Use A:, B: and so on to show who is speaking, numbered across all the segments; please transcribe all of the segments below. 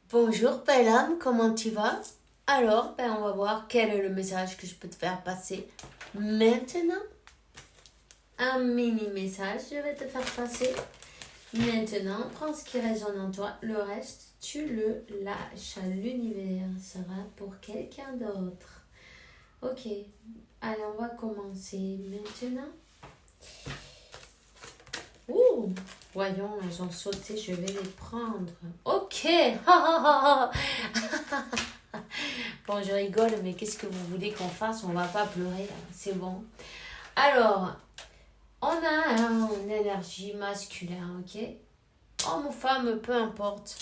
A: Bonjour belle âme, comment tu vas? Alors, on va voir quel est le message que je peux te faire passer maintenant. Un mini message, je vais te faire passer maintenant. Prends ce qui résonne en toi, le reste, tu le lâches. L'univers sera pour quelqu'un d'autre. Ok, allez, on va commencer maintenant. Ouh, voyons, elles ont sauté, je vais les prendre. Ok, bon, je rigole, mais qu'est-ce que vous voulez qu'on fasse? On va pas pleurer, là. C'est bon. Alors, on a une énergie masculine, ok? Homme ou femme, peu importe.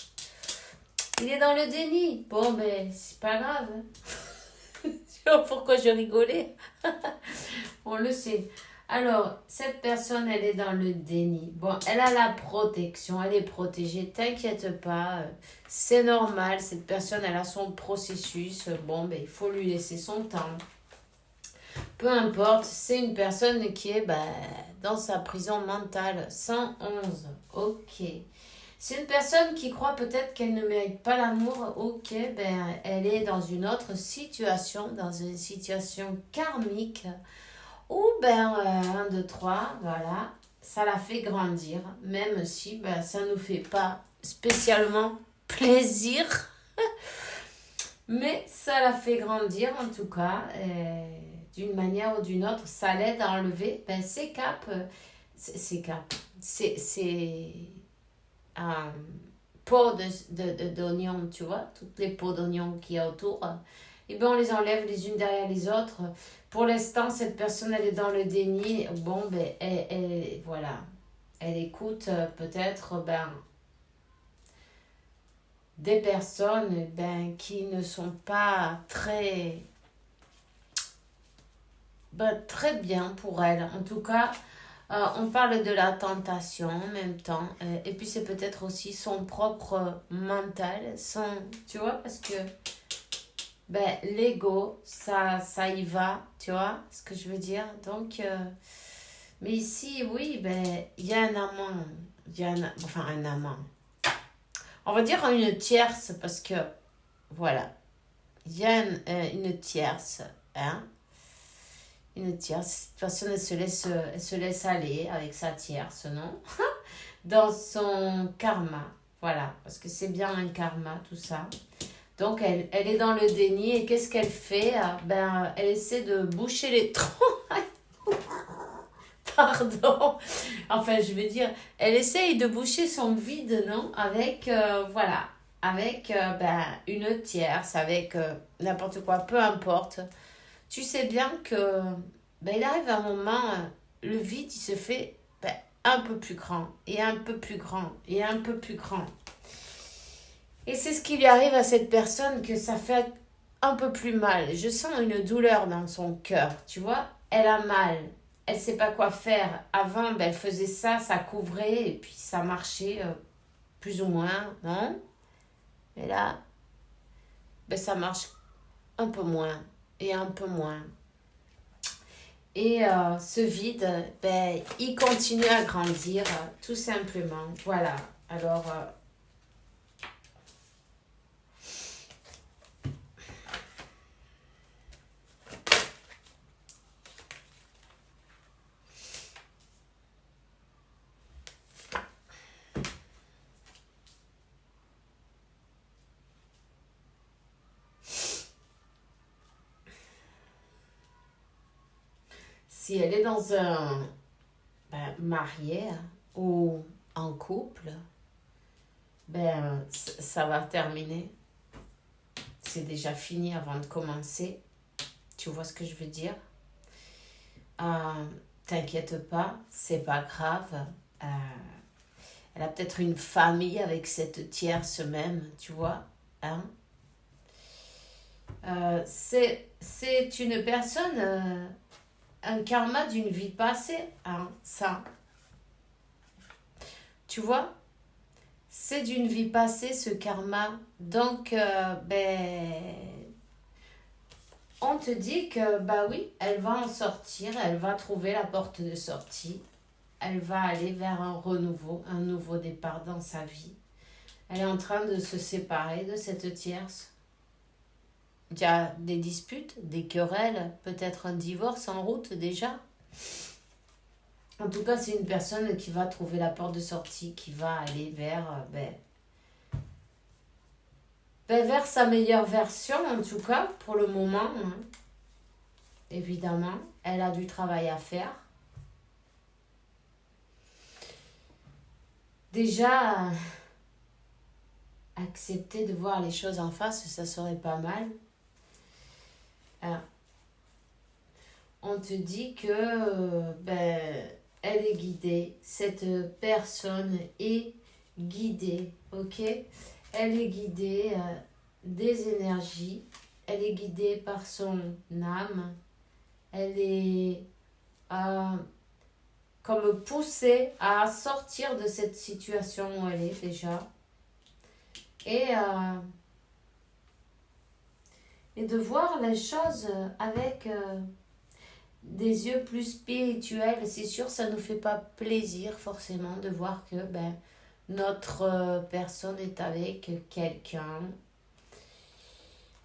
A: Il est dans le déni. Bon, ben, c'est pas grave. Je sais pas pourquoi je rigolais. On le sait. Alors, cette personne, elle est dans le déni. Bon, elle a la protection, elle est protégée. T'inquiète pas, c'est normal. Cette personne, elle a son processus. Bon, ben, il faut lui laisser son temps. Peu importe, c'est une personne qui est dans sa prison mentale. 111. Ok. C'est une personne qui croit peut-être qu'elle ne mérite pas l'amour. Ok, elle est dans une autre situation, dans une situation karmique. Ou 1, 2, 3, voilà. Ça la fait grandir, même si ça ne nous fait pas spécialement plaisir. Mais ça la fait grandir en tout cas. D'une manière ou d'une autre, ça l'aide à enlever ses caps. Ses caps. C'est un pot d'oignon, tu vois, toutes les pots d'oignon qu'il y a autour. Et bien on les enlève les unes derrière les autres. Pour l'instant, cette personne, elle est dans le déni. Bon, voilà. Elle écoute peut-être des personnes qui ne sont pas très bien pour elle. En tout cas, on parle de la tentation en même temps. Et puis, c'est peut-être aussi son propre mental. Tu vois, parce que l'ego, ça y va. Tu vois ce que je veux dire? Donc, mais ici, oui, il y a un amant. Il y a un amant. On va dire une tierce parce que, voilà, il y a une tierce, hein. Une tierce, cette personne, elle se laisse aller avec sa tierce, non? Dans son karma, voilà, parce que c'est bien un karma, tout ça. Donc, elle est dans le déni et qu'est-ce qu'elle fait? Elle essaie de boucher les trous. Pardon. Enfin, je veux dire, elle essaye de boucher son vide, non? Avec, voilà, avec une tierce, avec n'importe quoi, peu importe. Tu sais bien que il arrive un moment, le vide, il se fait un peu plus grand, et un peu plus grand, et un peu plus grand. Et c'est ce qui lui arrive à cette personne que ça fait un peu plus mal. Je sens une douleur dans son cœur, tu vois? Elle a mal. Elle sait pas quoi faire. Avant, elle faisait ça, ça couvrait et puis ça marchait plus ou moins, non? Mais là, ça marche un peu moins et un peu moins. Et ce vide, il continue à grandir, tout simplement. Voilà. Alors, si elle est dans un marié ou en couple, ça va terminer. C'est déjà fini avant de commencer. Tu vois ce que je veux dire? T'inquiète pas, c'est pas grave. Elle a peut-être une famille avec cette tierce même, tu vois. Hein? C'est une personne, un karma d'une vie passée, hein, ça. Tu vois? C'est d'une vie passée ce karma. Donc, on te dit que, oui, elle va en sortir, elle va trouver la porte de sortie. Elle va aller vers un renouveau, un nouveau départ dans sa vie. Elle est en train de se séparer de cette tierce. Il y a des disputes, des querelles, peut-être un divorce en route déjà. En tout cas, c'est une personne qui va trouver la porte de sortie, qui va aller vers sa meilleure version, en tout cas, pour le moment. Hein. Évidemment, elle a du travail à faire. Déjà, accepter de voir les choses en face, ça serait pas mal. Alors, on te dit que elle est guidée. Cette personne est guidée, ok? Elle est guidée des énergies. Elle est guidée par son âme. Elle est comme poussée à sortir de cette situation où elle est déjà. Et de voir les choses avec des yeux plus spirituels. C'est sûr, ça ne nous fait pas plaisir forcément de voir que notre personne est avec quelqu'un.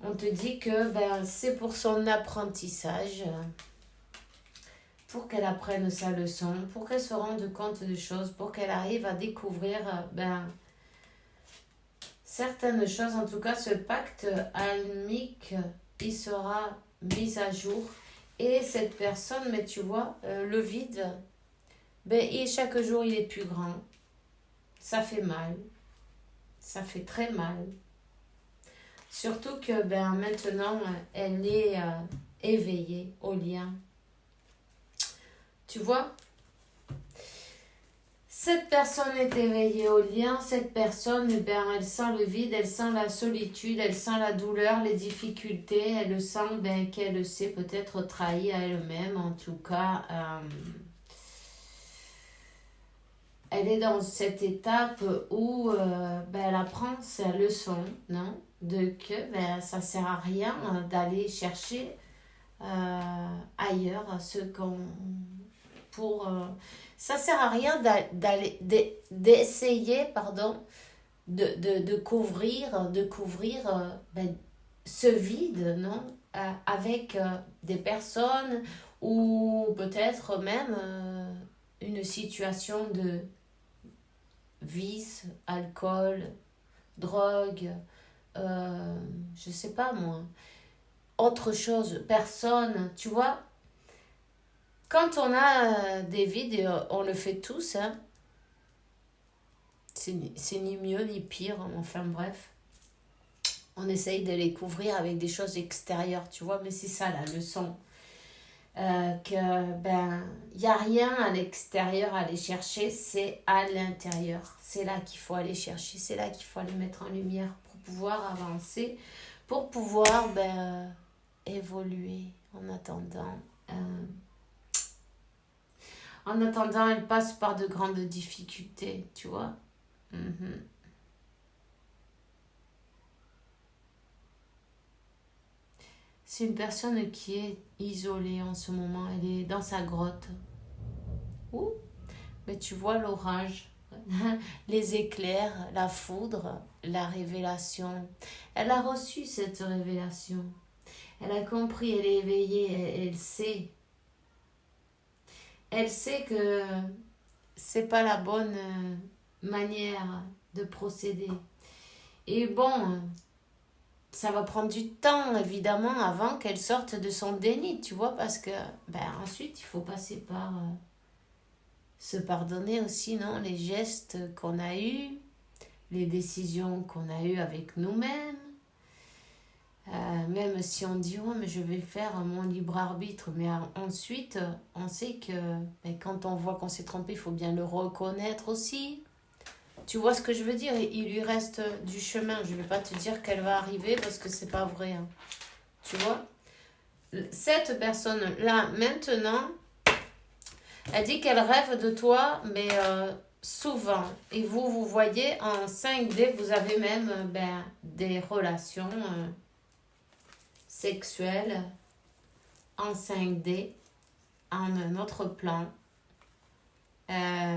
A: On te dit que c'est pour son apprentissage, pour qu'elle apprenne sa leçon, pour qu'elle se rende compte de choses, pour qu'elle arrive à découvrir certaines choses. En tout cas, ce pacte almique, il sera mis à jour. Et cette personne, mais tu vois, le vide, et chaque jour, il est plus grand. Ça fait mal. Ça fait très mal. Surtout que maintenant, elle est éveillée au lien. Tu vois, cette personne est éveillée au lien. Cette personne, elle sent le vide, elle sent la solitude, elle sent la douleur, les difficultés. Elle sent qu'elle s'est peut-être trahie à elle-même. En tout cas, elle est dans cette étape où elle apprend sa leçon, non? De que ça ne sert à rien d'aller chercher ailleurs ce qu'on... ça ne sert à rien d'essayer de couvrir ce vide, non? Avec des personnes ou peut-être même une situation de vice, alcool, drogue, je sais pas moi, autre chose, personne, tu vois. Quand on a des vides, on le fait tous, hein. C'est ni mieux ni pire, enfin bref. On essaye de les couvrir avec des choses extérieures, tu vois, mais c'est ça la leçon. Il n'y a rien à l'extérieur à aller chercher, c'est à l'intérieur. C'est là qu'il faut aller chercher, c'est là qu'il faut aller mettre en lumière pour pouvoir avancer, pour pouvoir évoluer en attendant. En attendant, elle passe par de grandes difficultés, tu vois. C'est une personne qui est isolée en ce moment. Elle est dans sa grotte. Ouh, mais tu vois l'orage, les éclairs, la foudre, la révélation. Elle a reçu cette révélation. Elle a compris, elle est éveillée, elle sait. Elle sait que c'est pas la bonne manière de procéder. Et bon, ça va prendre du temps, évidemment, avant qu'elle sorte de son déni, tu vois, parce que, ensuite, il faut passer par se pardonner aussi, non? Les gestes qu'on a eus, les décisions qu'on a eues avec nous-mêmes. Même si on dit, oh, mais je vais faire mon libre arbitre, mais ensuite, on sait que quand on voit qu'on s'est trompé, il faut bien le reconnaître aussi. Tu vois ce que je veux dire? Il lui reste du chemin. Je ne vais pas te dire qu'elle va arriver parce que c'est pas vrai. Hein. Tu vois? Cette personne-là, maintenant, elle dit qu'elle rêve de toi, mais souvent. Et vous voyez en 5D, vous avez même des relations sexuelles en 5D, en un autre plan.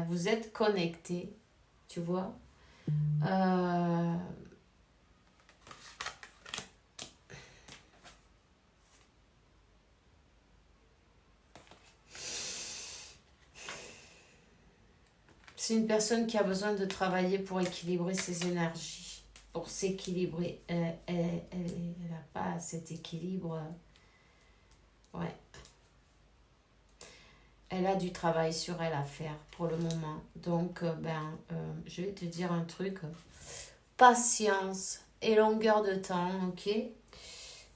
A: Vous êtes connectés, tu vois. Euh, c'est une personne qui a besoin de travailler pour équilibrer ses énergies, pour s'équilibrer. Elle n'a pas cet équilibre. Ouais. Elle a du travail sur elle à faire pour le moment. Donc, je vais te dire un truc. Patience et longueur de temps, ok?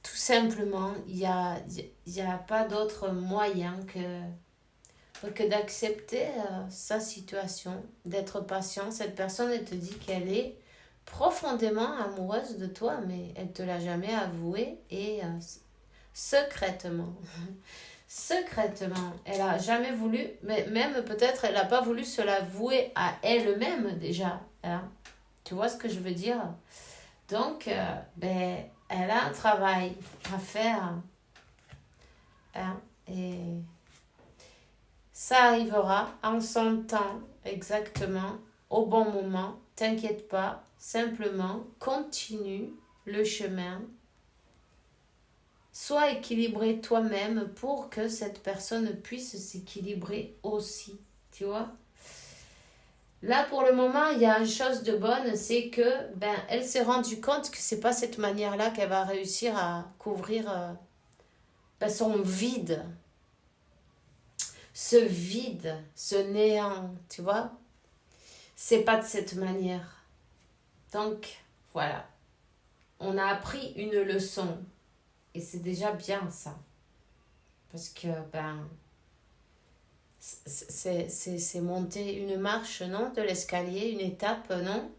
A: Tout simplement, il y a pas d'autre moyen que d'accepter sa situation, d'être patient. Cette personne, elle te dit qu'elle est profondément amoureuse de toi, mais elle te l'a jamais avoué et secrètement. Secrètement, elle a jamais voulu, mais même peut-être elle n'a pas voulu se l'avouer à elle-même déjà. Hein. Tu vois ce que je veux dire? Donc, elle a un travail à faire. Hein, et ça arrivera en son temps, exactement, au bon moment. T'inquiète pas, simplement continue le chemin. Sois équilibré toi-même pour que cette personne puisse s'équilibrer aussi. Tu vois? Là, pour le moment, il y a une chose de bonne, c'est que elle s'est rendue compte que c'est pas cette manière-là qu'elle va réussir à couvrir son vide. Ce vide, ce néant, tu vois? C'est pas de cette manière. Donc, voilà. On a appris une leçon. Et c'est déjà bien ça. Parce que, c'est monter une marche, non? De l'escalier, une étape, non?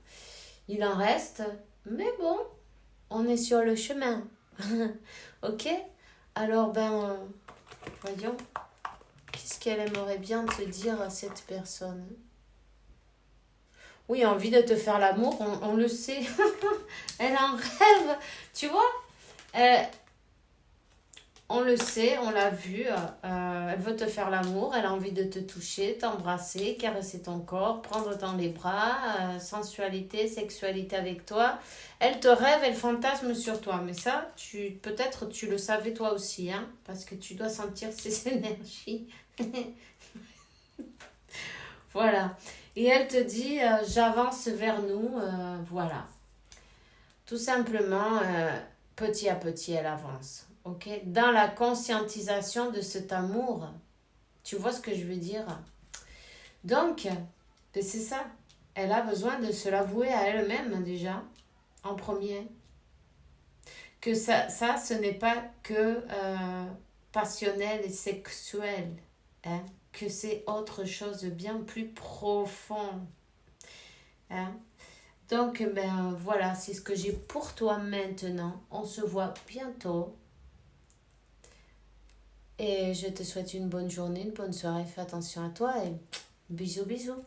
A: Il en reste. Mais bon, on est sur le chemin. Ok? Alors, voyons. Qu'est-ce qu'elle aimerait bien te dire à cette personne? Oui, envie de te faire l'amour, on le sait. Elle en rêve. Tu vois? On le sait, on l'a vu, elle veut te faire l'amour, elle a envie de te toucher, t'embrasser, caresser ton corps, prendre dans les bras, sensualité, sexualité avec toi. Elle te rêve, elle fantasme sur toi. Mais ça, peut-être tu le savais toi aussi, hein, parce que tu dois sentir ses énergies. Voilà. Et elle te dit, j'avance vers nous, voilà. Tout simplement, petit à petit, elle avance. Ok, dans la conscientisation de cet amour. Tu vois ce que je veux dire? Donc, c'est ça. Elle a besoin de se l'avouer à elle-même déjà, en premier. Que ça ce n'est pas que passionnel et sexuel. Hein? Que c'est autre chose de bien plus profond. Hein? Donc, voilà, c'est ce que j'ai pour toi maintenant. On se voit bientôt. Et je te souhaite une bonne journée, une bonne soirée. Fais attention à toi et bisous, bisous.